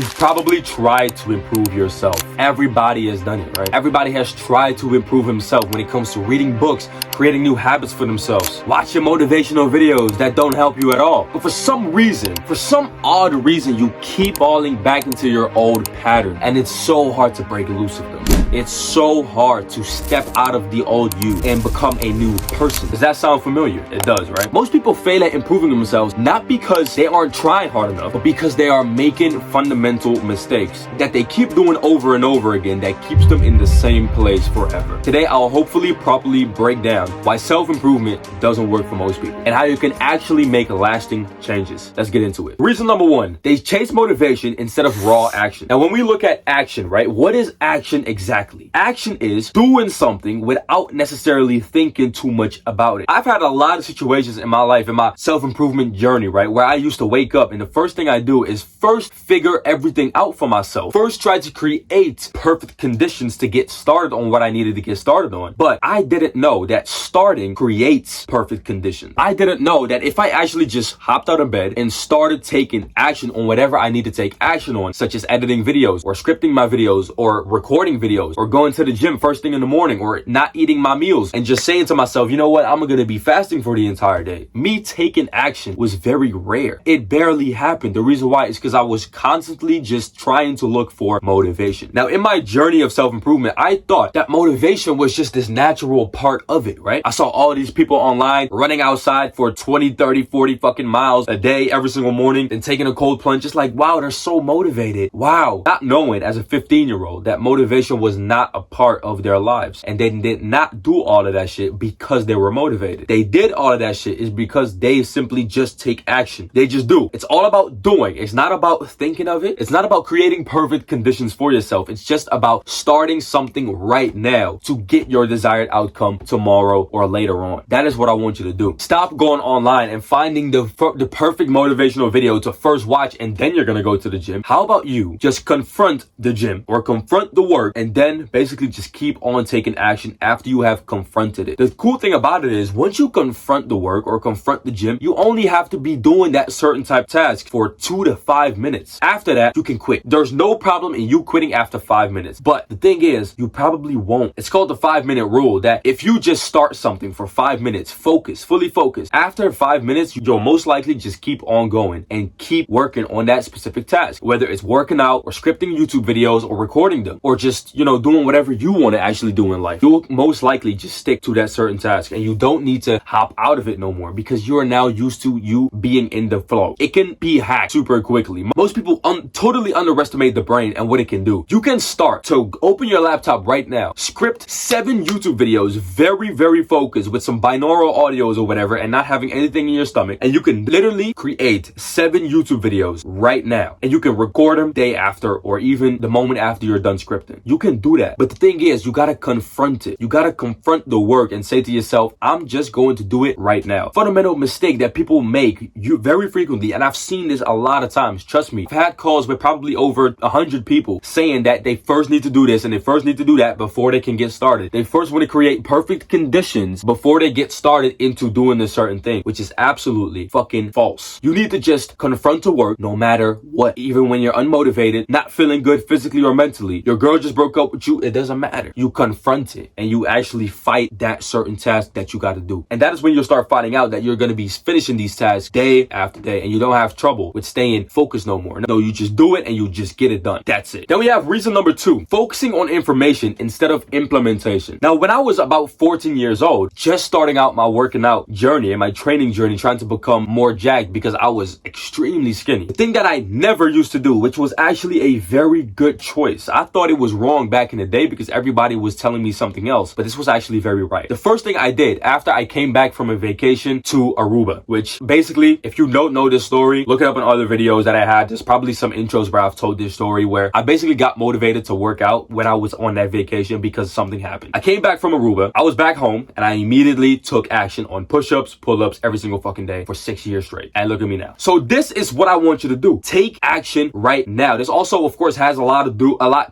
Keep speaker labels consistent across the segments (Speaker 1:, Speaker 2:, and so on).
Speaker 1: You've probably tried to improve yourself. Everybody has done it, right? Everybody has tried to improve himself when it comes to reading books, creating new habits for themselves, watching motivational videos that don't help you at all. But for some reason, for some odd reason, you keep falling back into your old pattern, and it's so hard to break loose of them. It's so hard to step out of the old you and become a new person. Does that sound familiar? It does, right? Most people fail at improving themselves not because they aren't trying hard enough, but because they are making fundamental mistakes that they keep doing over and over again that keeps them in the same place forever. Today, I'll hopefully properly break down why self-improvement doesn't work for most people and how you can actually make lasting changes. Let's get into it. Reason number one, they chase motivation instead of raw action. Now, when we look at action, right, what is action exactly? Action is doing something without necessarily thinking too much about it. I've had a lot of situations in my life, in my self-improvement journey, right, where I used to wake up and the first thing I do is first figure everything out for myself. First try to create perfect conditions to get started on what I needed to get started on. But I didn't know that starting creates perfect conditions. I didn't know that if I actually just hopped out of bed and started taking action on whatever I need to take action on, such as editing videos or scripting my videos or recording videos, or going to the gym first thing in the morning, or not eating my meals and just saying to myself, you know what, I'm gonna be fasting for the entire day. Me taking action was very rare. It barely happened. The reason why is because I was constantly just trying to look for motivation. Now, in my journey of self-improvement, I thought that motivation was just this natural part of it, right? I saw all these people online running outside for 20, 30, 40 fucking miles a day every single morning and taking a cold plunge. Just like, wow, they're so motivated. Wow. Not knowing as a 15-year-old that motivation was not a part of their lives, and they did not do all of that shit because they were motivated. They did all of that shit is because they simply just take action. They just do. It's all about doing. It's not about thinking of it. It's not about creating perfect conditions for yourself. It's just about starting something right now to get your desired outcome tomorrow or later on. That is what I want you to do. Stop going online and finding the perfect motivational video to first watch and then you're gonna go to the gym. How about you just confront the gym or confront the work and then basically just keep on taking action after you have confronted it. The cool thing about it is once you confront the work or confront the gym, you only have to be doing that certain type task for 2 to 5 minutes. After that, you can quit. There's no problem in you quitting after 5 minutes. But the thing is, you probably won't. It's called the 5-minute rule, that if you just start something for 5 minutes, focus, fully focus, after 5 minutes, you'll most likely just keep on going and keep working on that specific task, whether it's working out or scripting YouTube videos or recording them or just, doing whatever you want to actually do in life. You'll most likely just stick to that certain task and you don't need to hop out of it no more because you are now used to you being in the flow. It can be hacked super quickly. Most people totally underestimate the brain and what it can do. You can start to open your laptop right now, script 7 YouTube videos, very, very focused with some binaural audios or whatever and not having anything in your stomach. And you can literally create 7 YouTube videos right now and you can record them day after or even the moment after you're done scripting. You can do that. But the thing is, you gotta confront it. You gotta confront the work and say to yourself, I'm just going to do it right now. Fundamental mistake that people make very frequently, and I've seen this a lot of times. Trust me, I've had calls with probably over 100 people saying that they first need to do this and they first need to do that before they can get started. They first want to create perfect conditions before they get started into doing a certain thing, which is absolutely fucking false. You need to just confront the work no matter what. Even when you're unmotivated, not feeling good physically or mentally, your girl just broke up with you, it doesn't matter. You confront it and you actually fight that certain task that you got to do. And that is when you'll start finding out that you're going to be finishing these tasks day after day and you don't have trouble with staying focused no more. No, you just do it and you just get it done. That's it. Then we have reason number 2, focusing on information instead of implementation. Now, when I was about 14 years old, just starting out my working out journey and my training journey, trying to become more jacked because I was extremely skinny. The thing that I never used to do, which was actually a very good choice. I thought it was wrong back in the day because everybody was telling me something else, but this was actually very right. The first thing I did after I came back from a vacation to Aruba, which basically, if you don't know this story, look it up in other videos that I had. There's probably some intros where I've told this story where I basically got motivated to work out when I was on that vacation because something happened. I came back from Aruba, I was back home, and I immediately took action on push-ups, pull-ups every single fucking day for 6 years straight. And look at me now. So this is what I want you to do. Take action right now. This also, of course, has a lot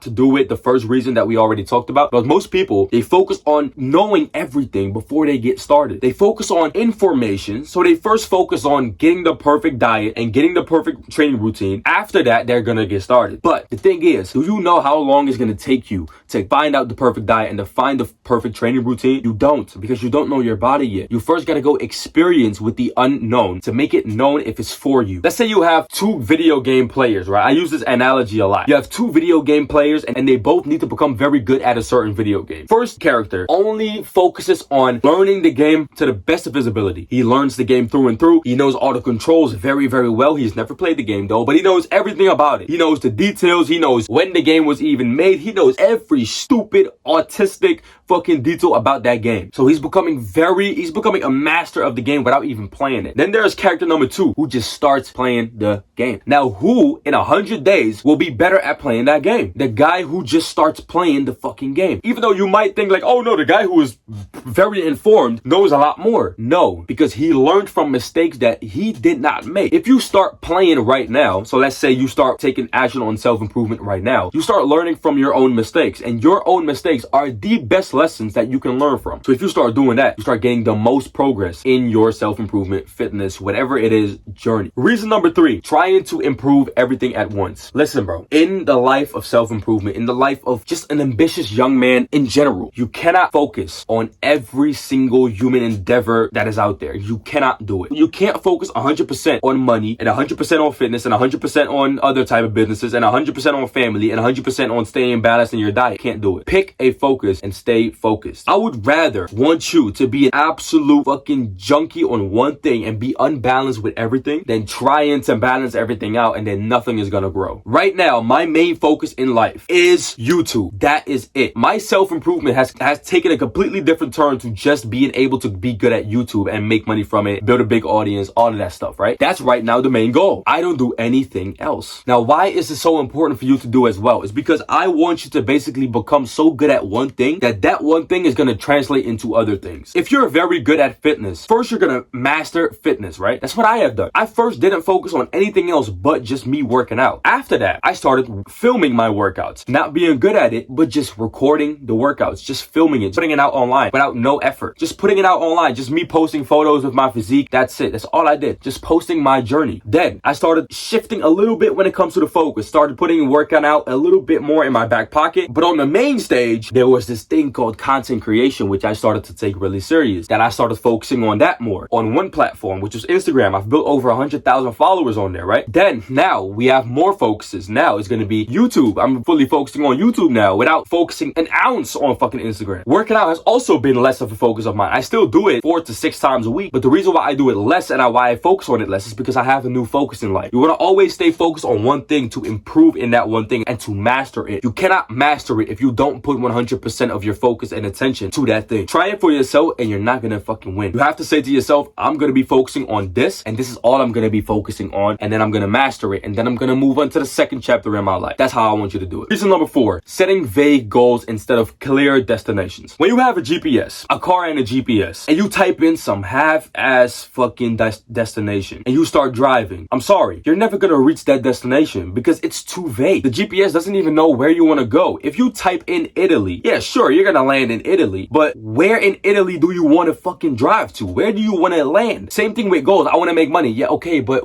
Speaker 1: to do with the first reason that we already talked about. But most people, they focus on knowing everything before they get started. They focus on information. So they first focus on getting the perfect diet and getting the perfect training routine. After that, that they're gonna get started. But the thing is, do you know how long it's gonna take you to find out the perfect diet and to find the perfect training routine? You don't, because you don't know your body yet. You first gotta go experience with the unknown to make it known if it's for you. Let's say you have two video game players, right? I use this analogy a lot. You have two video game players and they both need to become very good at a certain video game. First character only focuses on learning the game to the best of his ability. He learns the game through and through. He knows all the controls very, very well. He's never played the game though, but he knows everything about it. He knows the details. He knows when the game was even made. He knows every stupid, autistic fucking detail about that game. So he's becoming a master of the game without even playing it. Then there's character number two who just starts playing the game. Now who in 100 days will be better at playing that game? The guy who just starts playing the fucking game. Even though you might think like, oh no, the guy who is very informed knows a lot more. No, because he learned from mistakes that he did not make. If you start playing right now, so let's say you start taking action on self-improvement right now, you start learning from your own mistakes, and your own mistakes are the best lessons that you can learn from. So if you start doing that, you start getting the most progress in your self-improvement, fitness, whatever it is, journey. Reason number three, trying to improve everything at once. Listen, bro, in the life of self-improvement, in the life of just an ambitious young man in general, you cannot focus on every single human endeavor that is out there. You cannot do it. You can't focus 100% on money and 100% on fitness and 100% on other type of businesses and 100% on family and 100% on staying balanced in your diet. Can't do it. Pick a focus and stay focused. I would rather want you to be an absolute fucking junkie on one thing and be unbalanced with everything than trying to balance everything out and then nothing is gonna grow. Right now, my main focus in life is YouTube. That is it. My self-improvement has taken a completely different turn to just being able to be good at YouTube and make money from it, build a big audience, all of that stuff, right? That's right now the main goal. I don't do anything else. Now, why is it so important for you to do as well? It's because I want you to basically become so good at one thing that one thing is going to translate into other things. If you're very good at fitness, first you're going to master fitness, right? That's what I have done. I first didn't focus on anything else but just me working out. After that, I started filming my workouts, not being good at it, but just recording the workouts, just filming it, putting it out online without no effort, just putting it out online, just me posting photos of my physique. That's it. That's all I did. Just posting my journey. Then I started shifting a little bit when it comes to the focus, started putting workout out a little bit more in my back pocket. But on the main stage, there was this thing called content creation, which I started to take really serious. That I started focusing on that more on one platform, which was Instagram. I've built over 100,000 followers on there, right? Then now we have more focuses. Now it's going to be YouTube. I'm fully focusing on YouTube now without focusing an ounce on fucking Instagram. Working out has also been less of a focus of mine. I still do it 4 to 6 times a week, but the reason why I do it less and why I focus on it less is because I have a new focus in life. You want to always stay focused on one thing to improve in that one thing and to master it. You cannot master it if you don't put 100% of your focus and attention to that thing. Try it for yourself and you're not going to fucking win. You have to say to yourself, I'm going to be focusing on this and this is all I'm going to be focusing on, and then I'm going to master it, and then I'm going to move on to the second chapter in my life. That's how I want you to do it. Reason number 4, setting vague goals instead of clear destinations. When you have a GPS, a car and a GPS, and you type in some half-ass fucking destination and you start driving, I'm sorry, you're never going to reach that destination because it's too vague. The GPS doesn't even know where you want to go. If you type in Italy, yeah, sure, you're going to land in Italy, but where in Italy do you want to fucking drive to? Where do you want to land? Same thing with goals. I want to make money. Yeah, okay, but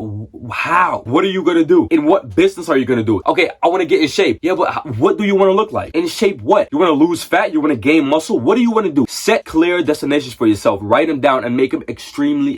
Speaker 1: how? What are you going to do? In what business are you going to do it? Okay, I want to get in shape. Yeah, but what do you want to look like? In shape what? You want to lose fat? You want to gain muscle? What do you want to do? Set clear destinations for yourself. Write them down and make them extremely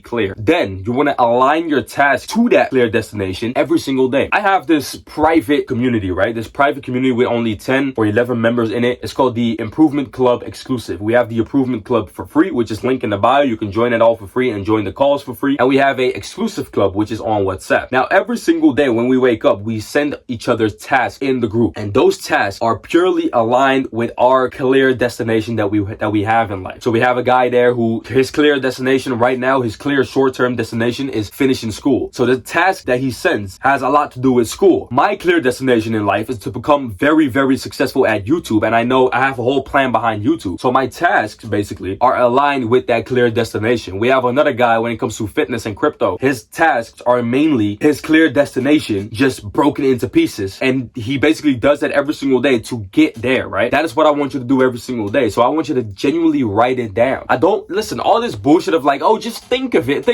Speaker 1: clear. Then you want to align your task to that clear destination every single day. I have this private community, right? This private community with only 10 or 11 members in it. It's called the Improvement Club Exclusive. We have the Improvement Club for free, which is linked in the bio. You can join it all for free and join the calls for free. And we have a exclusive club, which is on WhatsApp. Now, every single day when we wake up, we send each other tasks in the group. And those tasks are purely aligned with our clear destination that we have in life. So we have a guy there who his clear destination right now, his clear short-term destination is finishing school. So the task that he sends has a lot to do with school. My clear destination in life is to become very successful at YouTube. And I know I have a whole plan behind YouTube. So my tasks basically are aligned with that clear destination. We have another guy when it comes to fitness and crypto. His tasks are mainly his clear destination just broken into pieces. And he basically does that every single day to get there, right? That is what I want you to do every single day. So I want you to genuinely write it down. I don't listen, all this bullshit of like, oh, just think of it.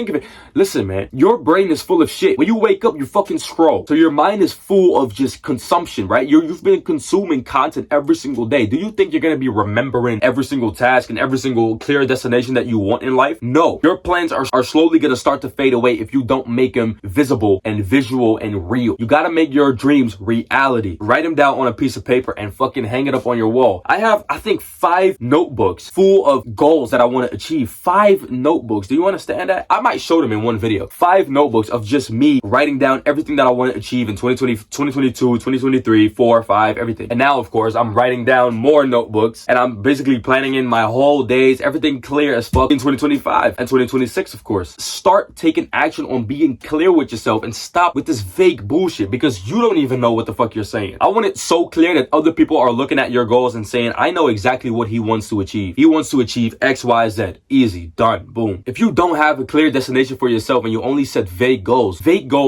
Speaker 1: Listen, man, your brain is full of shit. When you wake up, you fucking scroll. So your mind is full of just consumption, right? You've been consuming content every single day. Do you think you're going to be remembering every single task and every single clear destination that you want in life? No. Your plans are slowly going to start to fade away if you don't make them visible and visual and real. You got to make your dreams reality. Write them down on a piece of paper and fucking hang it up on your wall. I have, I think, 5 notebooks full of goals that I want to achieve. 5 notebooks. Do you understand that? I might show them in one video. 5 notebooks of just me writing down everything that I want to achieve in 2020, 2022, 2023, 4, 5, everything. And now, of course, I'm writing down more notebooks and I'm basically planning in my whole days, everything clear as fuck in 2025 and 2026, of course. Start taking action on being clear with yourself and stop with this vague bullshit because you don't even know what the fuck you're saying. I want it so clear that other people are looking at your goals and saying, I know exactly what he wants to achieve. He wants to achieve X, Y, Z. Easy. Done. Boom. If you don't have a clear destination for yourself and you only set vague goals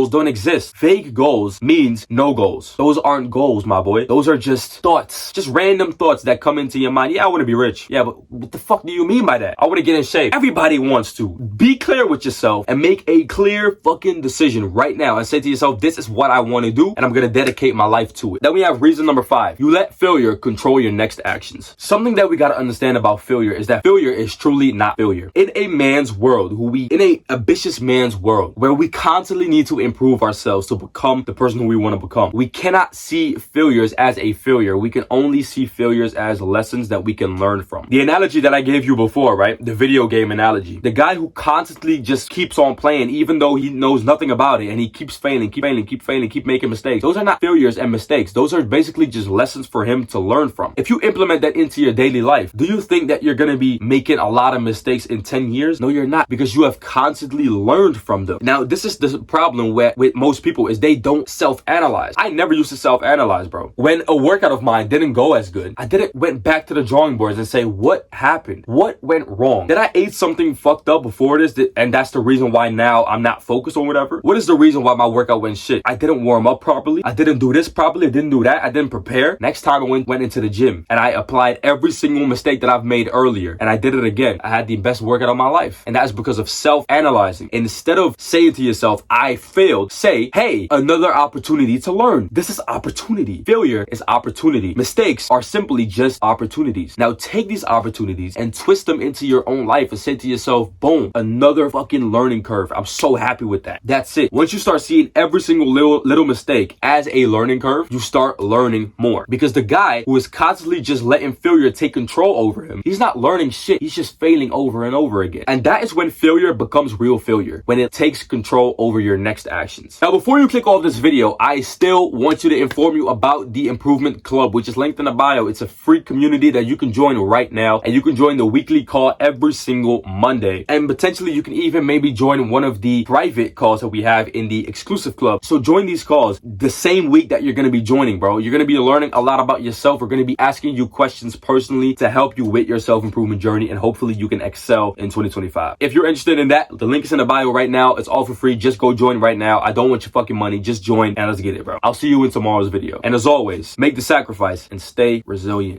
Speaker 1: don't exist. Vague goals means no goals. Those aren't goals, my boy. Those are just thoughts. Just random thoughts that come into your mind. Yeah, I want to be rich. Yeah, but what the fuck do you mean by that? I want to get in shape. Everybody wants to. Be clear with yourself and make a clear fucking decision right now and say to yourself, this is what I want to do and I'm going to dedicate my life to it. Then we have reason number 5. You let failure control your next actions. Something that we got to understand about failure is that failure is truly not failure. In a man's world, in a ambitious man's world where we constantly need to improve ourselves to become the person who we want to become, we cannot see failures as a failure. We can only see failures as lessons that we can learn from. The analogy that I gave you before, right? The video game analogy. The guy who constantly just keeps on playing even though he knows nothing about it and he keeps failing, keep making mistakes. Those are not failures and mistakes. Those are basically just lessons for him to learn from. If you implement that into your daily life, do you think that you're going to be making a lot of mistakes in 10 years? No, you're not, because you have constantly learned from them. Now, this is the problem with most people is they don't self-analyze. I never used to self-analyze, bro. When a workout of mine didn't go as good, I went back to the drawing boards and say, what happened? What went wrong? Did I ate something fucked up before this? And that's the reason why now I'm not focused on whatever? What is the reason why my workout went shit? I didn't warm up properly. I didn't do this properly. I didn't do that. I didn't prepare. Next time I went into the gym and I applied every single mistake that I've made earlier and I did it again. I had the best workout of my life. And that's because of self-analyzing. Instead of saying to yourself, I failed, say, hey, another opportunity to learn. This is opportunity. Failure is opportunity. Mistakes are simply just opportunities. Now take these opportunities and twist them into your own life and say to yourself, boom, another fucking learning curve. I'm so happy with that. That's it. Once you start seeing every single little mistake as a learning curve, you start learning more. Because the guy who is constantly just letting failure take control over him, he's not learning shit. He's just failing over and over again. And that is when failure becomes real failure, when it takes control over your next actions. Now, before you click off this video, I still want you to inform you about the Improvement Club, which is linked in the bio. It's a free community that you can join right now, and you can join the weekly call every single Monday. And potentially you can even maybe join one of the private calls that we have in the exclusive club. So join these calls the same week that you're going to be joining, bro. You're going to be learning a lot about yourself. We're going to be asking you questions personally to help you with your self-improvement journey, and hopefully you can excel in 2025. If you're interested in that, the link is in the bio right now. It's all for free. Just go join right now. I don't want your fucking money. Just join and let's get it, bro. I'll see you in tomorrow's video. And as always, make the sacrifice and stay resilient.